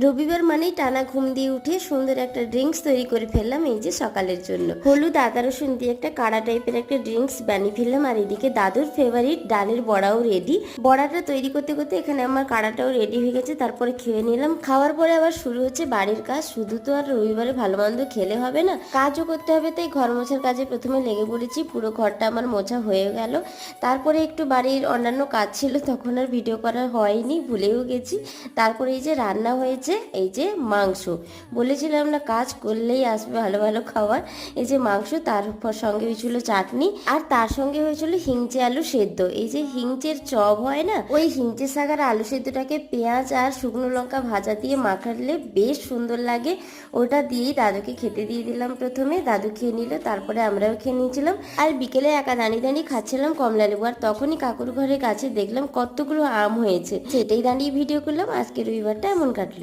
রবিবার মানেই টানা ঘুম দিয়ে উঠে সুন্দর একটা ড্রিঙ্কস তৈরি করে ফেললাম এই যে সকালের জন্য। হলুদ আদা রসুন দিয়ে একটা কাড়া টাইপের একটা ড্রিঙ্কস বানিয়ে ফেললাম। আর এদিকে দাদুর ফেভারিট ডালের বড়াও রেডি। বড়াটা তৈরি করতে করতে এখানে আমার কাড়াটাও রেডি হয়ে গেছে। তারপরে খেয়ে নিলাম। খাওয়ার পরে আবার শুরু হচ্ছে বাড়ির কাজ। শুধু তো আর রবিবারে ভালো মন্দ খেলে হবে না, কাজও করতে হবে। তাই ঘর মোছার কাজে প্রথমে লেগে পড়েছি। পুরো ঘরটা আমার মোছা হয়ে গেল। তারপরে একটু বাড়ির অন্যান্য কাজ ছিল, তখন আর ভিডিও করা হয়নি, ভুলেও গেছি। তারপরে এই যে রান্না হয়েছে, এই যে মাংস। বলেছিলাম না কাজ করলেই আসবে ভালো ভালো খাবার। এই যে মাংস, তার সঙ্গে হয়েছিল চাটনি, আর তার সঙ্গে হয়েছিল হিংচে আলু সেদ্ধ। এই যে হিংচের চপ হয় না, ওই হিংচে শাক আর আলু সেদ্ধটাকে পেঁয়াজ আর শুকনো লঙ্কা ভাজা দিয়ে মাখালে বেশ সুন্দর লাগে। ওটা দিয়েই দাদুকে খেতে দিয়ে দিলাম। প্রথমে দাদু খেয়ে নিল, তারপরে আমরাও খেয়ে নিয়েছিলাম। আর বিকেলে একা দাঁড়িয়ে দাঁড়িয়ে খাচ্ছিলাম কমলা লেবু। আর তখনই কাকুর ঘরের কাছে দেখলাম কতগুলো আম হয়েছে, সেটাই দাঁড়িয়ে ভিডিও করলাম। আজকে রবিবারটা এমন কাটলো।